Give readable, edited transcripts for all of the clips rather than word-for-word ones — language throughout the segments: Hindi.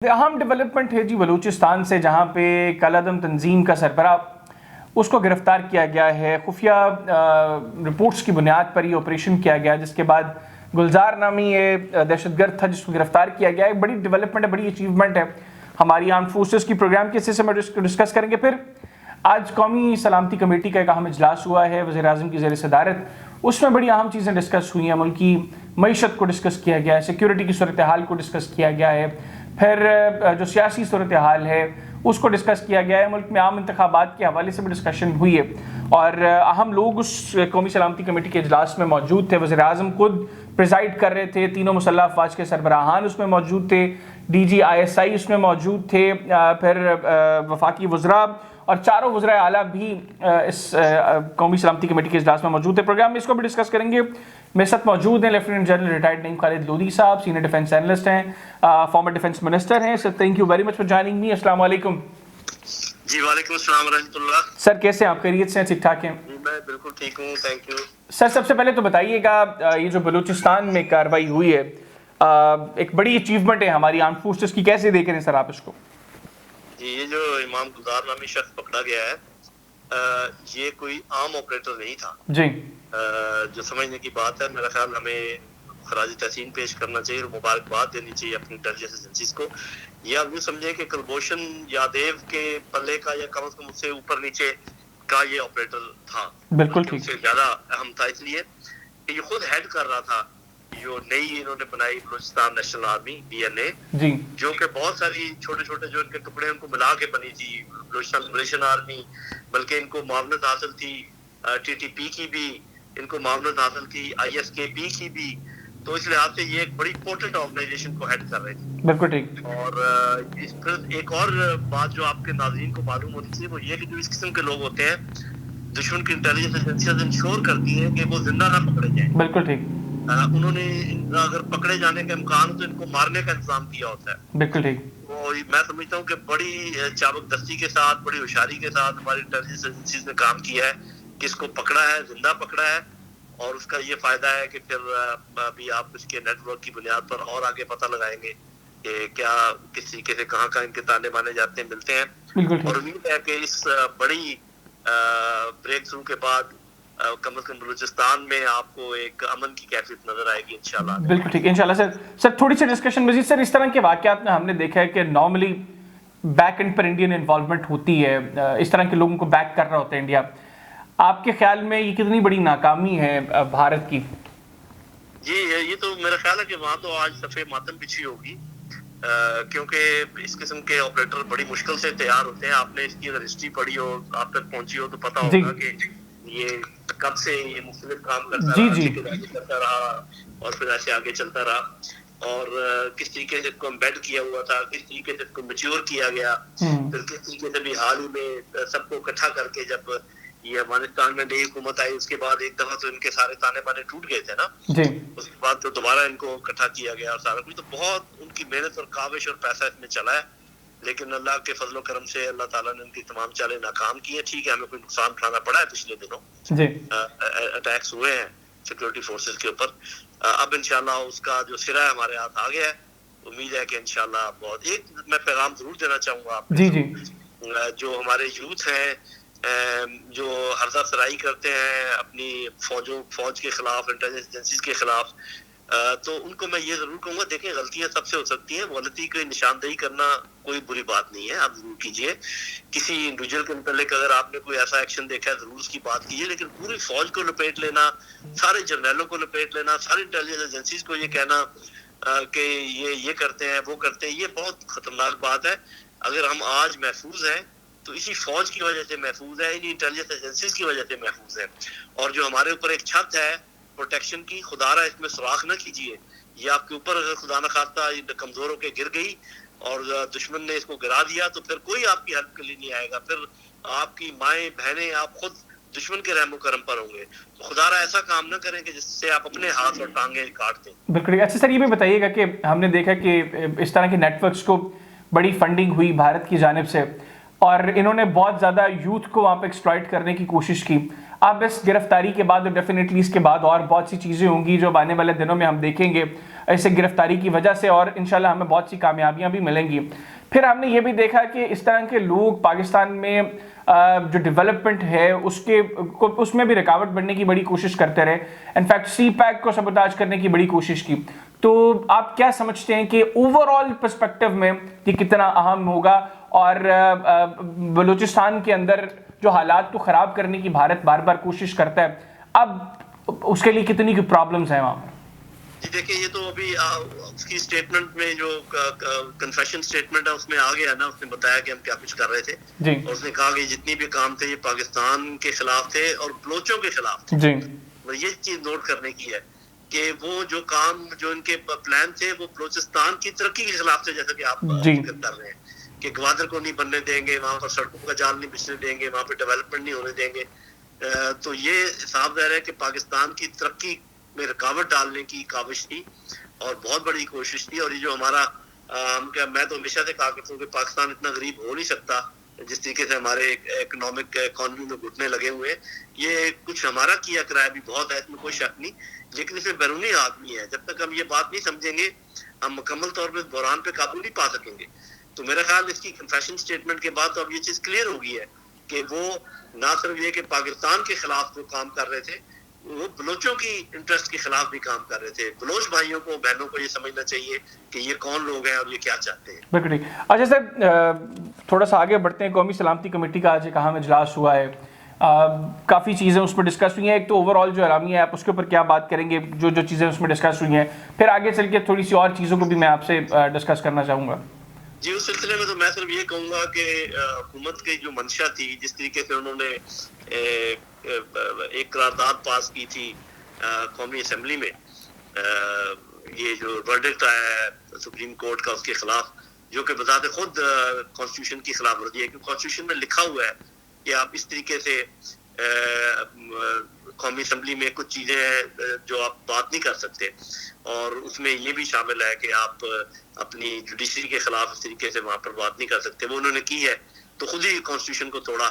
अहम डेवलपमेंट है जी बलूचिस्तान से, जहाँ पे कलअदम तंजीम का सरबरा उसको गिरफ्तार किया गया है। खुफिया रिपोर्ट्स की बुनियाद पर ये ऑपरेशन किया गया, जिसके बाद गुलजार नामी ये दहशतगर्द था जिसको गिरफ्तार किया गया। एक बड़ी डेवलपमेंट है, बड़ी अचीवमेंट है हमारी आर्म फोर्सेस की। प्रोग्राम के हिस्से में डिस्कस करेंगे। फिर आज कौमी सलामती कमेटी का एक अहम इजलास हुआ है वज़ीर आज़म की ज़ेर सदारत, उसमें बड़ी अहम चीज़ें डिस्कस हुई हैं। मुल्क की मईशत को डिस्कस किया गया है, सिक्योरिटी की सूरत हाल को डिस्कस किया गया है, फिर जो सियासी सूरत हाल है उसको डिस्कस किया गया है। मुल्क में आम इंतखाबात के हवाले से भी डिस्कशन हुई है और अहम लोग उस कौमी सलामती कमेटी के इजलास में मौजूद थे। वज़ीर आज़म खुद प्रिजाइड कर रहे थे, तीनों मुसल्लह अफवाज के सरबराहान उसमें मौजूद थे, DGISI उसमें मौजूद थे, फिर वफाकी वज़रा और चारों वज़राए आला भी इस कौमी सलामती कमेटी के इजलास में मौजूद थे। प्रोग्राम में इसको भी डिस्कस करेंगे। मेरे साथ मौजूद हैं lieutenant general retired Naeem Khalid Lodhi साहब, सीनियर डिफेंस एनालिस्ट हैं, फॉर्मर डिफेंस मिनिस्टर हैं। Sir thank you very much for joining me. अस्सलाम वालेकुम। जी वालेकुम अस्सलाम रहमतुल्लाह। सर कैसे हैं आप? खैरियत से हैं? ठीक ठाक हैं? मैं बिल्कुल ठीक हूँ, थैंक यू। सर सबसे पहले तो बताइएगा, ये जो बलूचिस्तान में कार्रवाई हुई है एक बड़ी अचीवमेंट है हमारी आर्म फोर्सेस की, कैसे देख रहे हैं सर आप इसको? जी, ये जो इमाम गुलजार नामी शख्स पकड़ा गया है, ये कोई आम ऑपरेटर नहीं था जी। जो समझने की बात है। मेरा ख्याल हमें खराज तहसीन पेश करना चाहिए और मुबारकबाद देनी चाहिए अपनी इंटेलिजेंस एजेंसीज को। या आप यूँ समझे कि कुलभूषण यादव के पल्ले का या कम से कम उससे ऊपर नीचे का ये ऑपरेटर था, बिल्कुल ठीक, उससे ज्यादा अहम था, इसलिए कि ये खुद हेड कर रहा था जो नई इन्होंने बनाई बलूचिस्तान नेशनल आर्मी BNA जी, जो कि बहुत सारी छोटे छोटे जो इनके टुकड़े उनको मिला के बनी थी बलूचिस्तान लिबरेशन आर्मी। बल्कि इनको मामलत हासिल थी TTP की भी, इनको मामलत हासिल थी ISKP की भी। तो इस लिहाज से ये एक बड़ी इंपॉर्टेंट ऑर्गेनाइजेशन को हेड कर रहे थे। बिल्कुल ठीक। और फिर एक और बात जो आपके नाज़रीन को मालूम होती है वो ये कि जो इस किस्म के लोग होते हैं, दुश्मन की इंटेलिजेंस एजेंसियां इंश्योर करती हैं कि वो जिंदा ना पकड़े जाएं। बिल्कुल ठीक। उन्होंने अगर पकड़े जाने का इम्कान हो तो इनको मारने का इंतजाम किया होता है। बिल्कुल ठीक। तो मैं समझता हूँ कि बड़ी चाबकदस्ती के साथ, बड़ी होशियारी के साथ हमारी इंटेलिजेंस एजेंसीज ने काम किया है कि इसको पकड़ा है, जिंदा पकड़ा है। और उसका ये फायदा है कि फिर अभी आप इसके नेटवर्क की बुनियाद पर और आगे पता लगाएंगे कि क्या किस तरीके से कहाँ कहाँ इनके ताने माने जाते हैं, मिलते हैं। और उम्मीद है कि इस बड़ी ब्रेक थ्रू के बाद कम से कम बलूचिस्तान में आपको एक अमन की कैफियत नजर आएगी इंशाल्लाह। बिल्कुल ठीक, इंशाल्लाह। सर थोड़ी सी डिस्कशन मजीद सर, इस तरह के वाकयात में हमने देखा है कि नॉर्मली बैक एंड पर इंडियन इन्वॉल्वमेंट होती है, इस तरह के लोगों को बैक कर रहा होता है इंडिया। आपके ख्याल में ये कितनी बड़ी नाकामी है भारत की? जी, ये तो मेरा ख्याल है कि वहाँ तो आज सफेद मातम बिछी होगी, क्योंकि इस किस्म के ऑपरेटर बड़ी मुश्किल से तैयार होते हैं। आपने इसकी अगर हिस्ट्री पढ़ी हो, आप तक पहुंची हो, तो पता होगा कि ये कब से ये मुख्तलिफ काम करता रहा और फिर ऐसे आगे चलता रहा। और किस तरीके से इसको एम्बेड किया हुआ था, किस तरीके से इसको मैच्योर किया गया, फिर किस तरीके से भी हाल ही में सबको इकट्ठा करके जब ये अफगानिस्तान में नई हुकूमत आई उसके बाद एक दफा तो इनके सारे ताने बाने टूट गए थे ना जी। उसके बाद तो दोबारा इनको इकट्ठा किया गया और सारा कुछ। तो बहुत उनकी मेहनत और काविश और पैसा इसमें चला है, लेकिन अल्लाह के फजलो करम से अल्लाह ताला ने उनकी तमाम चालें नाकाम की हैं। ठीक है, हमें कोई नुकसान उठाना पड़ा है, पिछले दिनों अटैक्स हुए हैं सिक्योरिटी फोर्सेस के ऊपर। अब इंशाल्लाह उसका जो सिरा है हमारे हाथ आ गया है। उम्मीद है कि इंशाल्लाह बहुत एक मैं पैगाम जरूर देना चाहूंगा आपको, जो हमारे यूथ हैं जो हर्जा सराई करते हैं अपनी फौज के खिलाफ, इंटेलिजेंस एजेंसीज के खिलाफ, तो उनको मैं ये जरूर कहूंगा, देखें गलतियां सबसे हो सकती हैं, गलती की निशानदेही करना कोई बुरी बात नहीं है, आप जरूर कीजिए। किसी इंडिविजुअल के मुतालिक अगर आपने कोई ऐसा एक्शन देखा है जरूर उसकी बात कीजिए, लेकिन पूरी फौज को लपेट लेना, सारे जर्नैलों को लपेट लेना, सारी इंटेलिजेंस एजेंसीज को ये कहना कि ये करते हैं वो करते हैं, ये बहुत खतरनाक बात है। अगर हम आज महफूज हैं तो इसी फौज की वजह से महफूज है, इन्हीं इंटेलिजेंस एजेंसीज की वजह से महफूज है। और जो हमारे ऊपर एक छत है प्रोटेक्शन की, खुदारा इसमें सुराख न कीजिए। ये आपके ऊपर अगर खुदा न खास्ता कमजोर होकर गिर गई और दुश्मन ने इसको गिरा दिया तो फिर कोई आपकी हेल्प के लिए नहीं आएगा, फिर आपकी माएँ बहनें आप खुद दुश्मन के रहमो करम पर होंगे। तो खुदारा ऐसा काम न करें कि जिससे आप अपने हाथ और टांगे काट दें। बिल्कुल। अच्छा सर, ये भी बताइएगा कि हमने देखा कि इस तरह के नेटवर्क्स को बड़ी फंडिंग हुई भारत की जानिब से और इन्होंने बहुत ज़्यादा यूथ को वहाँ पे एक्सप्लॉइट करने की कोशिश की। अब इस गिरफ्तारी के बाद और डेफिनेटली इसके बाद और बहुत सी चीज़ें होंगी जो आने वाले दिनों में हम देखेंगे ऐसे गिरफ्तारी की वजह से, और इंशाल्लाह हमें बहुत सी कामयाबियां भी मिलेंगी। फिर हमने ये भी देखा कि इस तरह के लोग पाकिस्तान में जो डेवलपमेंट है उसमें भी रुकावट बनने की बड़ी कोशिश करते रहे। इनफैक्ट सी पैक को सबोटाज करने की बड़ी कोशिश की। तो आप क्या समझते हैं कि ओवरऑल पर्सपेक्टिव में ये कितना अहम होगा, और बलूचिस्तान के अंदर जो हालात को ख़राब करने की भारत बार बार कोशिश करता है, अब उसके लिए कितनी की प्रॉब्लम्स हैं वहाँ पर? जी देखिए, ये तो अभी उसकी स्टेटमेंट में जो कन्फेशन स्टेटमेंट है उसमें आ गया ना, उसने बताया कि हम क्या कुछ कर रहे थे जी। और उसने कहा कि जितनी भी काम थे ये पाकिस्तान के खिलाफ थे और बलोचों के खिलाफ थे जी। ये चीज नोट करने की है कि वो जो काम जो इनके प्लान थे वो बलोचिस्तान की तरक्की के खिलाफ थे, जैसा कि आप कर रहे हैं कि ग्वादर को नहीं बनने देंगे, वहां पर सड़कों का जाल नहीं बिछने देंगे, वहां पर डेवलपमेंट नहीं होने देंगे। तो ये साफ ज़ाहिर है कि पाकिस्तान की तरक्की में रुकावट डालने की काविश थी और बहुत बड़ी कोशिश थी। और ये जो हमारा मैं तो हमेशा से कहा करता हूँ कि पाकिस्तान इतना गरीब हो नहीं सकता जिस तरीके से हमारे इकोनॉमी में घुटने लगे हुए हैं। ये कुछ हमारा किया कराया भी बहुत है, इसमें कोई शक नहीं, लेकिन इसमें बैरूनी आदमी है। जब तक हम ये बात नहीं समझेंगे हम मुकम्मल तौर पर बहरान पे काबू नहीं पा सकेंगे। तो मेरा ख्याल इसकी कन्फेशन स्टेटमेंट के बाद तो अब ये चीज क्लियर हो गई है कि वो ना सिर्फ ये कि पाकिस्तान के खिलाफ जो काम कर रहे थे, वो बलोचों की इंटरेस्ट के खिलाफ भी काम कर रहे थे। बलोच भाइयों को, बहनों को ये समझना चाहिए कि ये कौन लोग हैं और ये क्या चाहते हैं। बिल्कुल। अच्छा सर, थोड़ा सा आगे बढ़ते हैं। कौमी सलामती कमेटी का आज एक अहम इजलास हुआ है, काफ़ी चीज़ें उस पर डिस्कस हुई हैं। एक तो ओवरऑल जो एलामिया है आप उसके ऊपर क्या बात करेंगे, जो जो चीज़ें उसमें डिस्कस हुई हैं, फिर आगे चल के थोड़ी सी और चीज़ों को भी मैं आपसे डिस्कस करना चाहूँगा। जी, उस सिलसिले में तो मैं सिर्फ ये कहूँगा कि हुकूमत की जो मंशा थी, जिस तरीके से उन्होंने एक करारदाद पास की थी कौमी असम्बली में, ये जो वर्डिक्ट आया है सुप्रीम कोर्ट का उसके खिलाफ, जो कि बताते खुद कॉन्स्टिट्यूशन की खिलाफ वर्जी है, क्योंकि कॉन्स्टिट्यूशन में लिखा हुआ है कि आप इस तरीके से कौमी असम्बली में कुछ चीज़ें जो आप बात नहीं कर सकते, और उसमें ये भी शामिल है कि आप अपनी जुडिशरी के खिलाफ इस तरीके से वहाँ पर बात नहीं कर सकते। वो उन्होंने की है तो खुद ही कॉन्स्टिट्यूशन को तोड़ा।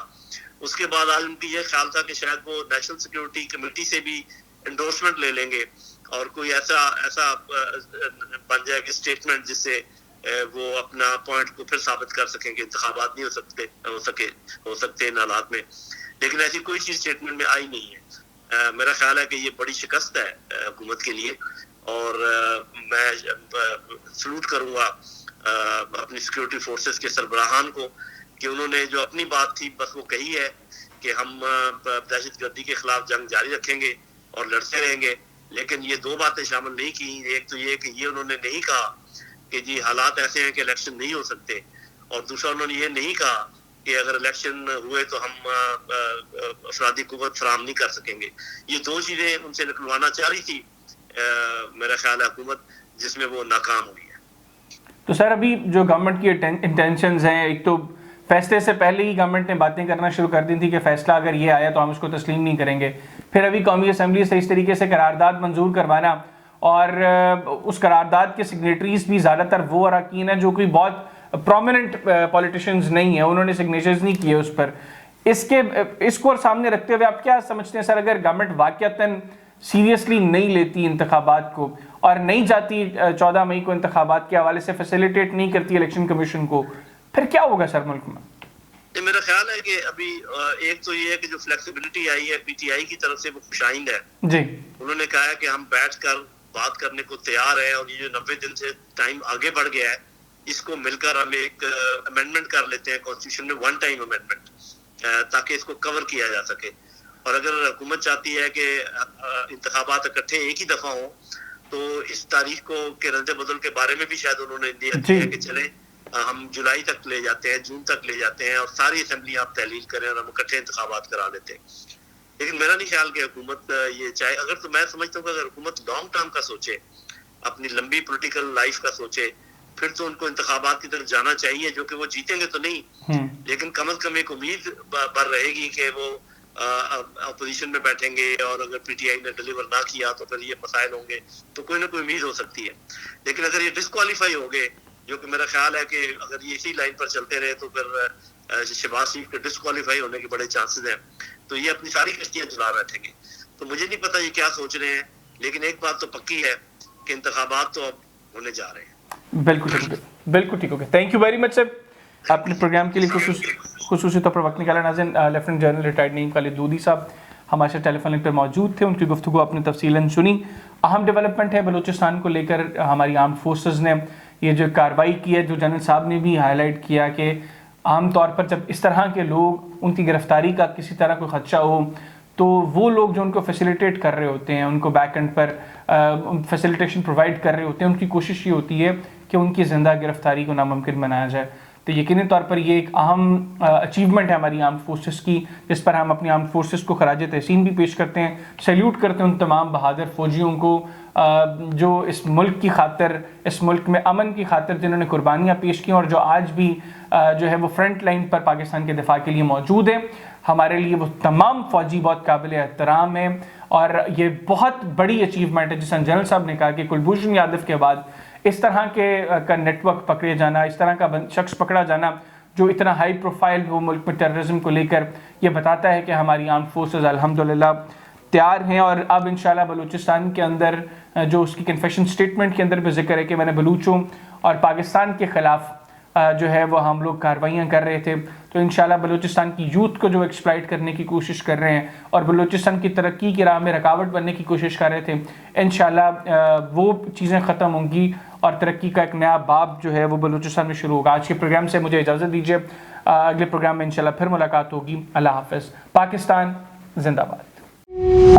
उसके बाद आज उनकी ये ख्याल था कि शायद वो नेशनल सिक्योरिटी कमेटी से भी एंडोर्समेंट ले लेंगे और कोई ऐसा बन जाएगा स्टेटमेंट जिससे वो अपना पॉइंट को फिर साबित कर सकेंगे इंतखाबात नहीं हो सकते इन हालात में। लेकिन ऐसी कोई चीज स्टेटमेंट में आई नहीं है। मेरा ख्याल है कि ये बड़ी शिकस्त है हुकूमत के लिए, और मैं सलूट करूंगा अपनी सिक्योरिटी फोर्सेस के सरबराहान को कि उन्होंने जो अपनी बात थी बस वो कही है कि हम दहशतगर्दी के खिलाफ जंग जारी रखेंगे और लड़ते रहेंगे। लेकिन ये दो बातें शामिल नहीं की। एक तो ये कि ये उन्होंने नहीं कहा कि जी हालात ऐसे हैं कि इलेक्शन नहीं हो सकते, और दूसरा उन्होंने ये नहीं कहा कि अगर इलेक्शन हुए तो हम अफरादी कुव्वत फराहम नहीं कर सकेंगे। ये दो चीजें उनसे निकलवाना चाह रही थी मेरा ख्याल है हुकूमत, जिसमें वो नाकाम हुई है। तो सर, अभी जो गवर्नमेंट की इंटेंशंस हैं, एक तो फैसले से पहले ही गवर्नमेंट ने बातें करना शुरू कर दी थी कि फैसला अगर ये आया तो हम उसको तस्लीम नहीं करेंगे। फिर अभी कौमी असम्बली से इस तरीके से करारदाद मंजूर करवाना, और उस करारदाद के सिग्नेटरीज भी ज़्यादातर वो अरकान हैं जो कोई बहुत प्रोमिनेंट पॉलिटिशियंस नहीं है, उन्होंने सिग्नेचर्स नहीं किए उस पर। इसको सामने रखते हुए आप क्या समझते हैं सर, अगर गवर्नमेंट वाकईतन सीरियसली नहीं लेती इंतखाबात को और नहीं जाती 14 मई को इंतखाबात के हवाले से फैसिलिटेट नहीं करती इलेक्शन कमीशन को, फिर क्या होगा सर मुल्क में? मेरा ख्याल है कि अभी एक तो ये है कि जो फ्लेक्सिबिलिटी आई है पीटीआई की तरफ से वो खुशाइंद है जी। उन्होंने कहा है कि हम बैठकर बात करने को तैयार है, और ये जो 90 दिन से टाइम आगे बढ़ गया है इसको मिलकर हम एक अमेंडमेंट कर लेते हैं कॉन्स्टिट्यूशन में, वन टाइम अमेंडमेंट, ताकि इसको कवर किया जा सके। और अगर हुकूमत चाहती है कि इंतखाबात इकट्ठे एक ही दफा हो तो इस तारीख को के रद्द बदल के बारे में भी शायद उन्होंने दिया है कि चले हम जुलाई तक ले जाते हैं, जून तक ले जाते हैं, और सारी असम्बली आप तहलील करें और हम इकट्ठे इंतखाबात करा लेते हैं। लेकिन मेरा नहीं ख्याल कि हुकूमत ये चाहे। अगर तो मैं समझता हूँ कि अगर हुकूमत लॉन्ग टर्म का सोचे, अपनी लंबी पोलिटिकल लाइफ का सोचे, फिर तो उनको इंतखाबात की तरफ जाना चाहिए, जो कि वो जीतेंगे तो नहीं, लेकिन कम अज कम एक उम्मीद पर रहेगी कि वो अपोजिशन में बैठेंगे, और अगर पीटीआई ने डिलीवर ना किया तो फिर ये मसाइल होंगे, तो कोई ना कोई उम्मीद हो सकती है। लेकिन अगर ये डिस्क्वालीफाई हो गए, जो कि मेरा ख्याल है कि अगर ये इसी लाइन पर चलते रहे तो फिर शहबाज शरीफ के डिस्क्वालीफाई होने के बड़े चांसेस हैं, तो ये अपनी सारी कश्तियां जला बैठेंगे। तो मुझे नहीं पता ये क्या सोच रहे हैं, लेकिन एक बात तो पक्की है कि इंतखाबात तो अब होने जा रहे हैं। बिल्कुल ठीक हो गया, बिल्कुल ठीक हो गया। Thank you very much sir, अपने प्रोग्राम के लिए खुसूसी तौर पर वक्त निकाला। नाज़रीन, lieutenant general retired Naeem Khalid Doodhi साहब हमारे साथ टेलीफोन लिंक पर मौजूद थे। उनकी गुफ्तगू आपने तफसीलन सुनी। अहम डेवलपमेंट है बलूचिस्तान को लेकर, हमारी आर्म फोर्सेस ने ये जो कार्रवाई की है, जो जनरल साहब ने भी हाईलाइट किया कि आम तौर पर जब इस तरह के लोग, उनकी गिरफ्तारी का किसी तरह कोई खदशा हो, तो वो लोग जो उनको फैसिलिटेट कर रहे होते हैं, उनको बैक एंड पर फैसिलिटेशन प्रोवाइड कर रहे होते हैं, उनकी कोशिश ये होती है कि उनकी ज़िंदा गिरफ्तारी को नामुमकिन बनाया जाए। तो यकीनी तौर पर ये एक अहम अचीवमेंट है हमारी आर्म फोर्सेस की, जिस पर हम अपनी आर्म फोर्सेस को खराज तहसीन भी पेश करते हैं, सैल्यूट करते हैं उन तमाम बहादुर फौजियों को जो इस मुल्क की खातिर, इस मुल्क में अमन की खातिर जिन्होंने कुर्बानियाँ पेश की और जो आज भी जो है वो फ्रंट लाइन पर पाकिस्तान के दिफा के लिए मौजूद है। हमारे लिए वो तमाम फ़ौजी बहुत काबिल एहतराम है और ये बहुत बड़ी अचीवमेंट है। जिस जनरल साहब ने कहा कि कुलभूषण यादव के बाद इस तरह के का नेटवर्क पकड़े जाना, इस तरह का शख्स पकड़ा जाना जो इतना हाई प्रोफाइल वो मुल्क में टेररिज्म को लेकर, ये बताता है कि हमारी आर्म फोर्सेस अल्हम्दुलिल्लाह तैयार हैं। और अब इंशाल्लाह बलूचिस्तान के अंदर जो उसकी कन्फेशन स्टेटमेंट के अंदर भी जिक्र है कि मैंने बलूचों और पाकिस्तान के ख़िलाफ़ जो है वो हम लोग कार्रवाइयाँ कर रहे थे, तो इंशाल्लाह बलूचिस्तान की यूथ को जो एक्सप्लॉइट करने की कोशिश कर रहे हैं और बलूचिस्तान की तरक्की की राह में रुकावट बनने की कोशिश कर रहे थे, इंशाल्लाह वो चीज़ें ख़त्म होंगी और तरक्की का एक नया बाब जो है वो बलूचिस्तान में शुरू होगा। आज के प्रोग्राम से मुझे इजाज़त दीजिए, अगले प्रोग्राम में इंशाल्लाह फिर मुलाकात होगी। अल्लाह हाफ़िज़। पाकिस्तान जिंदाबाद।